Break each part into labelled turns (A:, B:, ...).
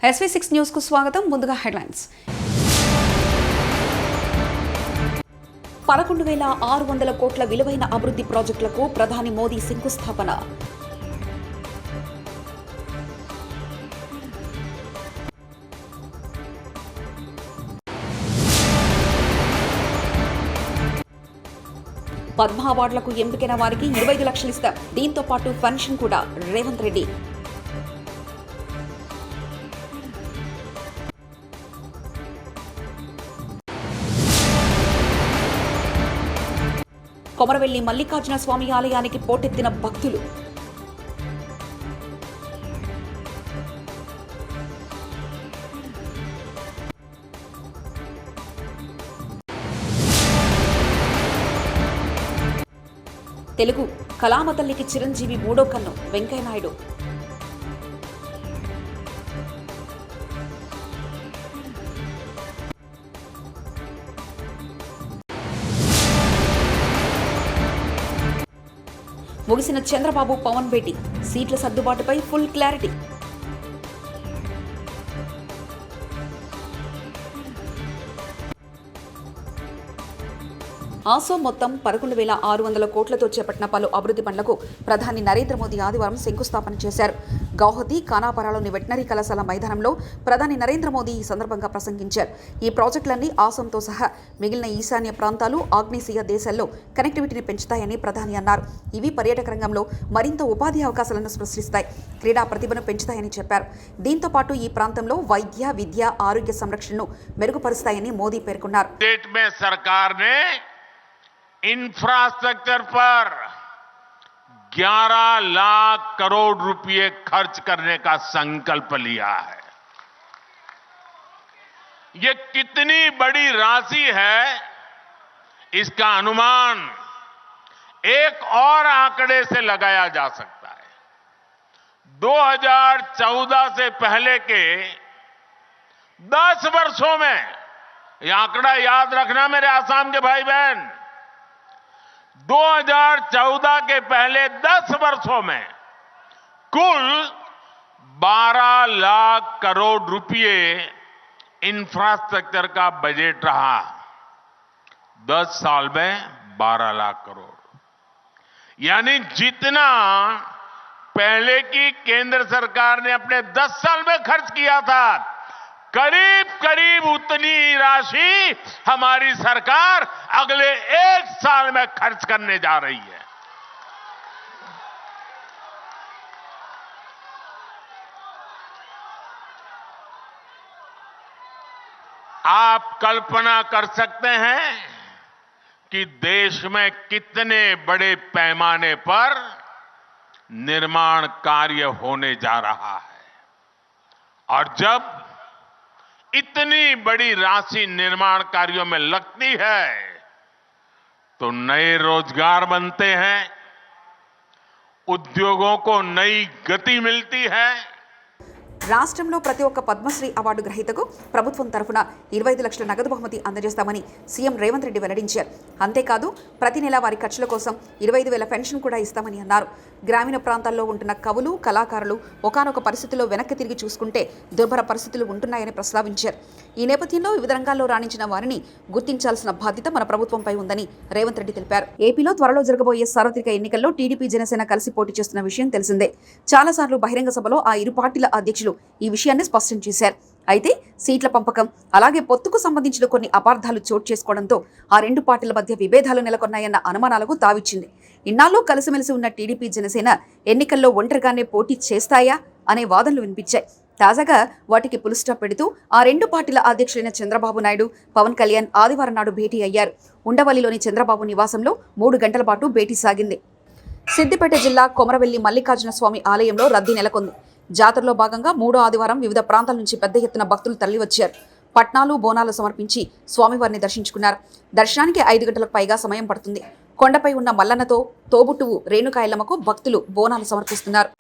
A: SV6 news కు స్వాగతం. ముందుగా హెడ్లైన్స్. 11,600 కోట్ల విలువైన అభివృద్ధి ప్రాజెక్టులకు ప్రధాని మోదీ శంకుస్థాపన. పద్మ అవార్డులకు ఎంపికైన వారికి 25 లక్షలు ఇస్తాం. దీంతో పాటు పెన్షన్ కూడా. రేవంత్ రెడ్డి. కొమరవెల్లి మల్లికార్జున స్వామి ఆలయానికి పోటెత్తిన భక్తులు. తెలుగు కళామ తల్లికి చిరంజీవి మూడో కన్ను. వెంకయ్యనాయుడు. ముగిసిన చంద్రబాబు పవన్ భేటీ. సీట్ల సర్దుబాటుపై ఫుల్ క్లారిటీ. ఆసోం మొత్తం 11,600 కోట్లతో చేపట్టిన పలు అభివృద్ధి పనులకు ప్రధాని నరేంద్ర మోదీ ఆదివారం శంకుస్థాపన చేశారు. గౌహతి ఖానాపారాలోని వెటనరీ కళాశాల మైదానంలో ప్రధాని నరేంద్ర మోదీ ఈ సందర్భంగా ప్రసంగించారు. ఈ ప్రాజెక్టులన్నీ ఆసోంతో సహా మిగిలిన ఈశాన్య ప్రాంతాలు, ఆగ్నేసియా దేశాల్లో కనెక్టివిటీని పెంచుతాయని ప్రధాని అన్నారు. ఇవి పర్యాటక రంగంలో మరింత ఉపాధి అవకాశాలను సృష్టిస్తాయి, క్రీడా ప్రతిభను పెంచుతాయని చెప్పారు. దీంతో పాటు ఈ ప్రాంతంలో వైద్య, విద్య, ఆరోగ్య సంరక్షణను మెరుగుపరుస్తాయని మోదీ పేర్కొన్నారు.
B: इंफ्रास्ट्रक्चर पर 11 लाख करोड़ रुपए खर्च करने का संकल्प लिया है. ये कितनी बड़ी राशि है, इसका अनुमान एक और आंकड़े से लगाया जा सकता है. 2014 से पहले के 10 वर्षों में, यह आंकड़ा याद रखना मेरे आसाम के भाई बहन, 2014 के पहले 10 वर्षों में कुल 12 लाख करोड़ रुपए इंफ्रास्ट्रक्चर का बजट रहा. 10 साल में 12 लाख करोड़, यानी जितना पहले की केंद्र सरकार ने अपने 10 साल में खर्च किया था, करीब करीब उतनी राशि हमारी सरकार अगले 1 साल में खर्च करने जा रही है. आप कल्पना कर सकते हैं कि देश में कितने बड़े पैमाने पर निर्माण कार्य होने जा रहा है. और जब इतनी बड़ी राशि निर्माण कार्यों में लगती है तो नए रोजगार बनते हैं, उद्योगों को नई गति मिलती है.
A: రాష్ట్రంలో ప్రతి ఒక్క పద్మశ్రీ అవార్డు గ్రహీతకు ప్రభుత్వం తరఫున 25 లక్షల నగదు బహుమతి అందజేస్తామని సీఎం రేవంత్ రెడ్డి వెల్లడించారు. అంతేకాదు ప్రతి నెల వారి ఖర్చుల కోసం 25,000 పెన్షన్ కూడా ఇస్తామని అన్నారు. గ్రామీణ ప్రాంతాల్లో ఉంటున్న కవులు, కళాకారులు ఒకానొక పరిస్థితిలో వెనక్కి తిరిగి చూసుకుంటే దుర్భర పరిస్థితులు ఉంటున్నాయని ప్రస్తావించారు. ఈ నేపథ్యంలో వివిధ రంగాల్లో రాణించిన వారిని గుర్తించాల్సిన బాధ్యత మన ప్రభుత్వంపై ఉందని రేవంత్ రెడ్డి తెలిపారు. ఏపీలో త్వరలో జరగబోయే సార్వత్రిక ఎన్నికల్లో టీడీపీ, జనసేన కలిసి పోటీ చేస్తున్న విషయం తెలిసిందే. చాలాసార్లు బహిరంగ సభలో ఆ ఇరు పార్టీల అధ్యక్షులు ఈ విషయాన్ని స్పష్టం చేశారు. అయితే సీట్ల పంపకం, అలాగే పొత్తుకు సంబంధించిన కొన్ని అపార్థాలు చోటు చేసుకోవడంతో ఆ రెండు పార్టీల మధ్య విభేదాలు నెలకొన్నాయన్న అనుమానాలకు తావిచ్చింది. ఇన్నాళ్ళు కలిసిమెలిసి ఉన్న టీడీపీ, జనసేన ఎన్నికల్లో ఒంటరిగానే పోటీ చేస్తాయా అనే వాదనలు వినిపించాయి. తాజాగా వాటికి పుల్ స్టాప్ పెడుతూ ఆ రెండు పార్టీల అధ్యక్షులైన చంద్రబాబు నాయుడు, పవన్ కళ్యాణ్ ఆదివారం నాడు భేటీ అయ్యారు. ఉండవల్లిలోని చంద్రబాబు నివాసంలో 3 గంటల పాటు భేటీ సాగింది. సిద్దిపేట జిల్లా కొమరవెల్లి మల్లికార్జున స్వామి ఆలయంలో రద్దీ నెలకొంది. జాతరలో భాగంగా 3వ ఆదివారం వివిధ ప్రాంతాల నుంచి పెద్ద ఎత్తున భక్తులు తరలివచ్చారు. పట్నాలు, బోనాలు సమర్పించి స్వామివారిని దర్శించుకున్నారు. దర్శనానికి 5 గంటలకు పైగా సమయం పడుతుంది. కొండపై ఉన్న మల్లన్నతో తోబుట్టువు రేణుకాయలమ్మకు భక్తులు బోనాలు సమర్పిస్తున్నారు.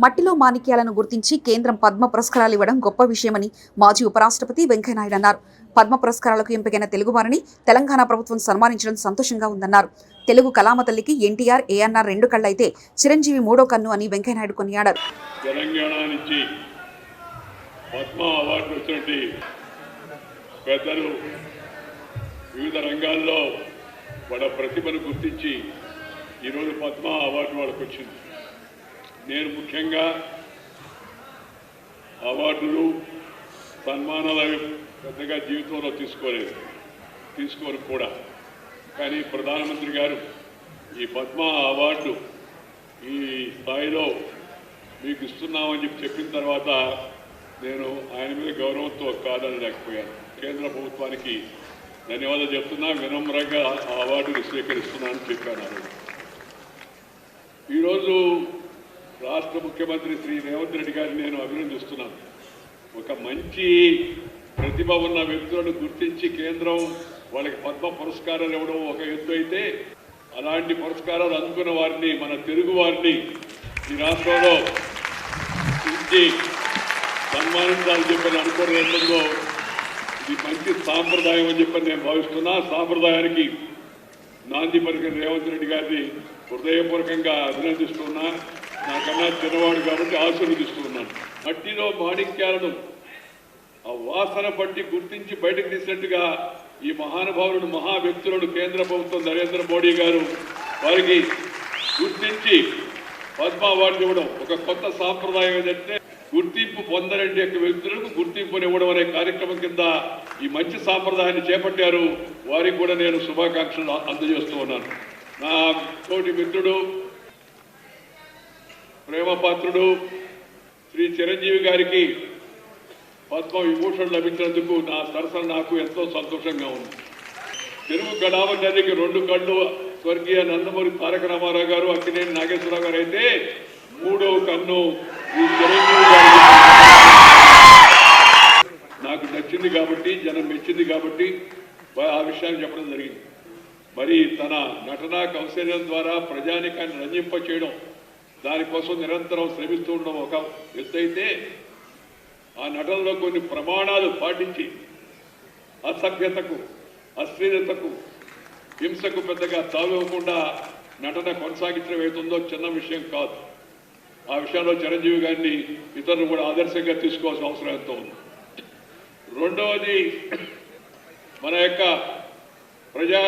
A: మట్టిలో మాణిక్యాలను గుర్తించి కేంద్రం పద్మ పురస్కారాలు ఇవ్వడం గొప్ప విషయమని మాజీ ఉపరాష్ట్రపతి వెంకయ్యనాయుడు అన్నారు. పద్మ పురస్కారాలకు ఎంపికైన తెలుగు వారిని తెలంగాణ ప్రభుత్వం సన్మానించడం సంతోషంగా ఉందన్నారు. తెలుగు కళామ తల్లికి ఎన్టీఆర్, ఏఎన్ఆర్ రెండు కళ్ళైతే చిరంజీవి మూడో కన్ను అని వెంకయ్యనాయుడు కొనియాడారు.
C: తెలంగాణ నుంచి పద్మ అవార్డు వచ్చినట్టు పెద్దలు వివిధ రంగాల్లో వాళ్ళ ప్రతిభను గుర్తించి ఈరోజు పద్మ అవార్డు వాళ్ళకు వచ్చింది. నేను ముఖ్యంగా అవార్డులు సన్మానాలు పెద్దగా జీవితంలో తీసుకోరు కూడా. కానీ ప్రధానమంత్రి గారు ఈ పద్మ అవార్డు ఈ స్థాయిలో మీకు ఇస్తున్నామని చెప్పిన తర్వాత నేను ఆయన మీద గౌరవంతో కాదనలేకపోయాను. కేంద్ర ప్రభుత్వానికి ధన్యవాదాలు చెప్తున్నా, వినమ్రంగా ఆ అవార్డును స్వీకరిస్తున్నానని చెప్పాను. ఈరోజు రాష్ట్ర ముఖ్యమంత్రి శ్రీ రేవంత్ రెడ్డి గారిని నేను అభినందిస్తున్నాను. ఒక మంచి ప్రతిభ ఉన్న వ్యక్తులను గుర్తించి కేంద్రం వాళ్ళకి పద్మ పురస్కారాలు ఇవ్వడం ఒక ఎత్తు అయితే, అలాంటి పురస్కారాలు అందుకున్న వారిని, మన తెలుగు వారిని ఈ రాష్ట్రంలో ఇచ్చి సన్మానించాలని చెప్పని అనుకోవడం ఏంటో ఇది మంచి సాంప్రదాయం అని చెప్పని నేను భావిస్తున్నా. సాంప్రదాయానికి నాంది పలికిన రేవంత్ రెడ్డి గారిని హృదయపూర్వకంగా అభినందిస్తున్నా. నాకన్నా చిన్నవాడు కాబట్టి ఆశీర్వదిస్తున్నాను. మట్టిలో మాణిక్యాలను ఆ వాసన పట్టి గుర్తించి బయటకు తీసినట్టుగా ఈ మహానుభావులను, మహా వ్యక్తులను కేంద్ర ప్రభుత్వం నరేంద్ర మోడీ గారు వారికి గుర్తించి పద్మ అవార్డు ఇవ్వడం ఒక కొత్త సాంప్రదాయం. ఏంటంటే గుర్తింపు పొందలేని వ్యక్తులకు గుర్తింపునివ్వడం అనే కార్యక్రమం కింద ఈ మంచి సాంప్రదాయాన్ని చేపట్టారు. వారికి కూడా నేను శుభాకాంక్షలు అందజేస్తూ ఉన్నాను. నా తోటి మిత్రుడు, ప్రేమపాత్రుడు శ్రీ చిరంజీవి గారికి పద్మ విభూషణ్ లభించినందుకు నా సరసన నాకు ఎంతో సంతోషంగా ఉంది. తెలుగు కళామ తల్లికి రెండు కళ్ళు స్వర్గీయ నందమూరి తారక రామారావు గారు, అక్కినేని నాగేశ్వరరావు గారు అయితే మూడవ కన్ను ఈ చిరంజీవి గారికి నాకు నచ్చింది కాబట్టి, జనం మెచ్చింది కాబట్టి ఆ విషయాన్ని చెప్పడం జరిగింది. మరి తన నటనా కౌశల్యం ద్వారా ప్రజానికాన్ని రంజింప చేయడం, దానికోసం నిరంతరం శ్రమిస్తూ ఉండడం ఒక ఎత్తైతే, ఆ నటనలో కొన్ని ప్రమాణాలు పాటించి అసభ్యతకు, అశ్లీలతకు, హింసకు పెద్దగా తావివ్వకుండా నటన కొనసాగించడం అవుతుందో చిన్న విషయం కాదు. ఆ విషయంలో చిరంజీవి గారిని ఇతరులు కూడా ఆదర్శంగా తీసుకోవాల్సిన అవసరం ఎంతో ఉంది. రెండవది, మన యొక్క ప్రజా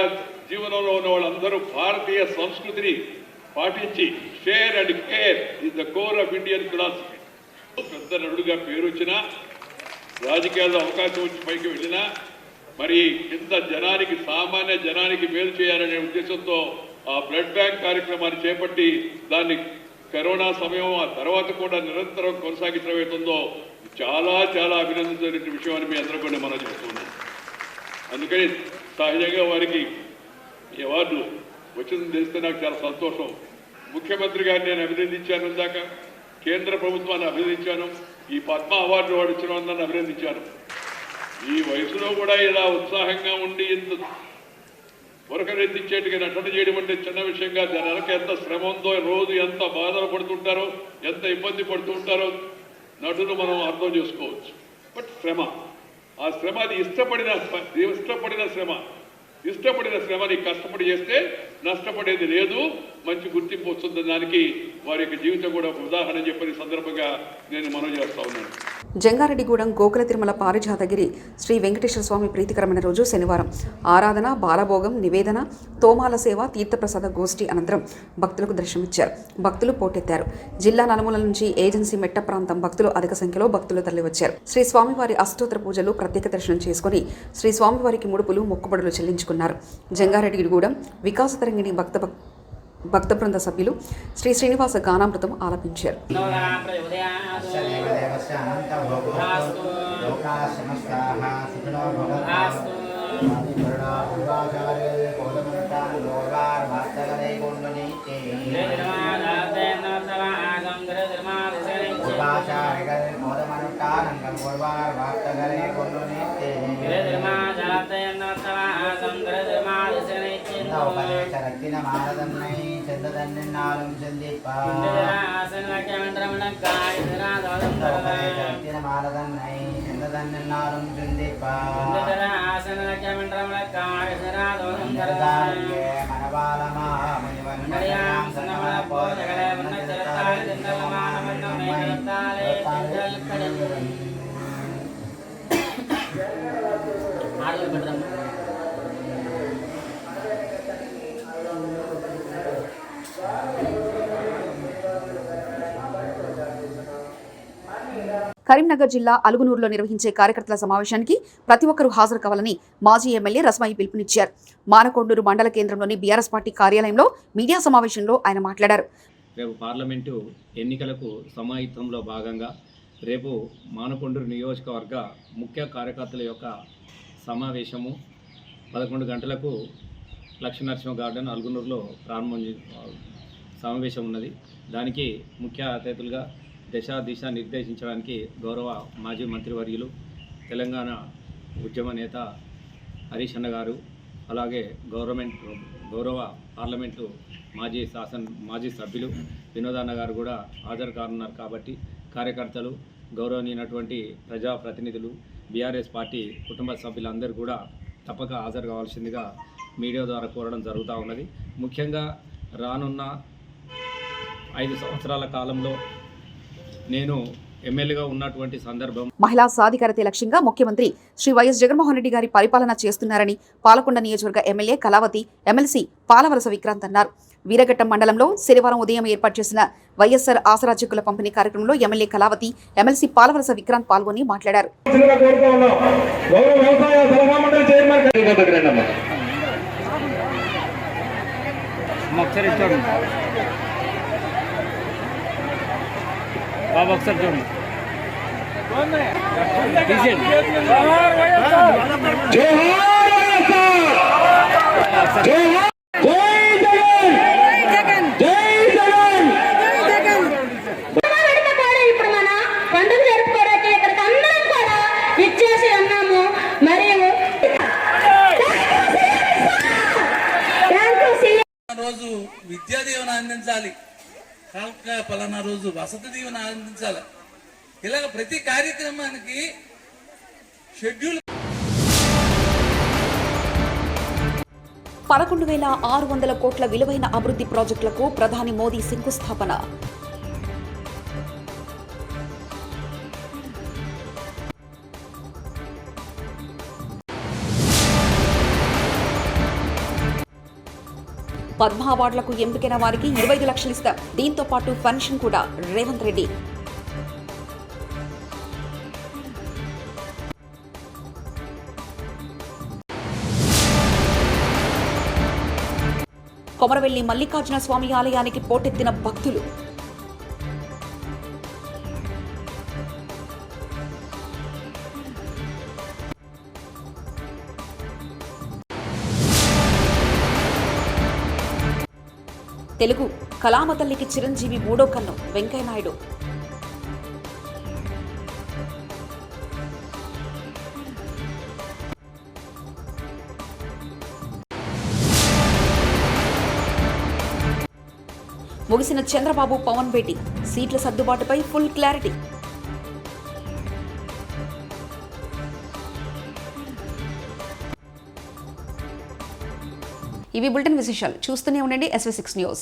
C: జీవనంలో ఉన్న వాళ్ళందరూ భారతీయ సంస్కృతిని పాటించి share and care is the core of Indian philosophy. పెద్ద నటుడుగా పేరు వచ్చినా, రాజకీయాల్లో అవకాశం వచ్చి పైకి వెళ్ళినా, మరి ఇంత జనానికి, సామాన్య జనానికి మేలు చేయాలనే ఉద్దేశంతో ఆ బ్లడ్ బ్యాంక్ కార్యక్రమాన్ని చేపట్టి దాన్ని కరోనా సమయం ఆ తర్వాత కూడా నిరంతరం కొనసాగించడం అవుతుందో చాలా చాలా అభినందించిన విషయం అని మీ అందరూ కూడా మనం చేస్తున్నాం. అందుకని సహజంగా వారికి ఈ అవార్డు వచ్చిందని తెలిస్తే నాకు చాలా సంతోషం. ముఖ్యమంత్రి గారిని నేను అభినందించాను, ఇందాక కేంద్ర ప్రభుత్వాన్ని అభినందించాను, ఈ పద్మ అవార్డు వాడు ఇచ్చిన వాళ్ళని అభినందించాను. ఈ వయసులో కూడా ఇలా ఉత్సాహంగా ఉండి ఇంత ఉరకరెత్తించేట్టుగా నటన చేయడం అంటే చిన్న విషయంగా, జనాలకు ఎంత శ్రమ ఉందో, రోజు ఎంత బాధలు పడుతుంటారో, ఎంత ఇబ్బంది పడుతుంటారో నటులు మనం అర్థం చేసుకోవచ్చు. బట్ శ్రమ, ఆ శ్రమ అది ఇష్టపడిన శ్రమని కష్టపడి చేస్తే నష్టపడేది లేదు, మంచి గుర్తింపు వస్తుంది. దానికి వారి యొక్క జీవితం కూడా ఒక ఉదాహరణ చెప్పని సందర్భంగా నేను మనవి చేస్తా ఉన్నాను.
A: జంగారెడ్డిగూడెం గోకుల తిరుమల పారిజాతగిరి శ్రీ వెంకటేశ్వర స్వామి ప్రీతికరమైన రోజు శనివారం ఆరాధన, బాలభోగం, నివేదన, తోమాల సేవ, తీర్థప్రసాద గోష్ఠి అనంతరం భక్తులకు దర్శనమిచ్చారు. భక్తులు పోటెత్తారు. జిల్లా నలుమూలల నుంచి ఏజెన్సీ మెట్ట ప్రాంతం భక్తులు అధిక సంఖ్యలో భక్తులు తరలివచ్చారు. శ్రీ స్వామివారి అష్టోత్తర పూజలు, ప్రత్యేక దర్శనం చేసుకుని శ్రీ స్వామివారికి ముడుపులు, మొక్కుబడులు చెల్లించుకున్నారు. జంగారెడ్డిగూడెం వికాస తరంగిణి భక్త బృంద సభ్యులు శ్రీ శ్రీనివాస గానామృతం ఆలపించారు.
D: ఉపదేశ రక్తిన మారదన్నై చందదన్నాலும் చందిప్ప
A: కరీంనగర్ జిల్లా అలుగునూరులో నిర్వహించే కార్యకర్తల సమావేశానికి ప్రతి ఒక్కరూ హాజరు కావాలని మాజీ ఎమ్మెల్యే రస్మయ్య పిలుపునిచ్చారు. మానకొండూరు మండల కేంద్రంలోని బీఆర్ఎస్ పార్టీ కార్యాలయంలో మీడియా సమావేశంలో ఆయన మాట్లాడారు.
D: రేపు పార్లమెంటు ఎన్నికలకు సమాయత్తంలో భాగంగా రేపు మానకొండూరు నియోజకవర్గ ముఖ్య కార్యకర్తల యొక్క సమావేశము 11 గంటలకు లక్ష్మీనరసింహ గార్డెన్ అలుగునూరులో సమావేశం ఉన్నది. దానికి ముఖ్య అతిథులుగా దిశ నిర్దేశించడానికి గౌరవ మాజీ మంత్రివర్యులు తెలంగాణ ఉద్యమ నేత హరీష్ అన్న గారు, అలాగే గౌరవ పార్లమెంటు మాజీ సభ్యులు వినోదన్న గారు కూడా హాజరు కానున్నారు. కాబట్టి కార్యకర్తలు, గౌరవనీయమైనటువంటి ప్రజాప్రతినిధులు, బీఆర్ఎస్ పార్టీ కుటుంబ సభ్యులందరూ కూడా తప్పక హాజరు కావాల్సిందిగా మీడియా ద్వారా కోరడం జరుగుతూ ఉన్నది. ముఖ్యంగా రానున్న 5 సంవత్సరాల కాలంలో నేను ఎమ్మెల్యేగా ఉన్నటువంటి సందర్భం
A: మహిళా సాధికారతే లక్ష్యంగా ముఖ్యమంత్రి శ్రీ వైఎస్ జగన్మోహన్ రెడ్డి గారి పరిపాలన చేస్తున్నారని పాలకొండ నియోజకవర్గ ఎమ్మెల్యే కళావతి, ఎమ్మెల్సీ పాలవలస విక్రాంత్ అన్నారు. వీరఘట్టం మండలంలో శనివారం ఉదయం ఏర్పాటు చేసిన వైఎస్ఆర్ ఆసరా చెక్కుల పంపిణీ కార్యక్రమంలో ఎమ్మెల్యే కళావతి, ఎమ్మెల్సీ పాలవలస విక్రాంత్ పాల్గొని మాట్లాడారు.
E: బాబు ఒకసారి చూడండి.
F: ఇప్పుడు మన పండుగ జరుపుకోవడానికి ఇక్కడికి అందరం కూడా ఇచ్చేసి ఉన్నాము. మరియు
G: రోజు విద్యా దీవెన అందించాలి, పలానా రోజు వసతి దీవెన అందించాలి. ఇలాగ ప్రతి కార్యక్రమానికి షెడ్యూల్.
A: 11,600 కోట్ల విలువైన అభివృద్ధి ప్రాజెక్టులకు ప్రధాని మోదీ శంకుస్థాపన. పద్మ అవార్డులకు ఎంపికైన వారికి 25 లక్షలు ఇస్తాం. దీంతో పాటు పెన్షన్ కూడా. రేవంత్ రెడ్డి. కొమరవెల్లి మల్లికార్జున స్వామి ఆలయానికి పోటెత్తిన భక్తులు. తెలుగు కళామ తల్లికి చిరంజీవి 3వ కన్ను. వెంకయ్యనాయుడు. ముగిసిన చంద్రబాబు పవన్ భేటీ. సీట్ల సర్దుబాటుపై ఫుల్ క్లారిటీ. ఇవి బులెటిన్ విశేషాలు. చూస్తూనే ఉండండి SV6 న్యూస్.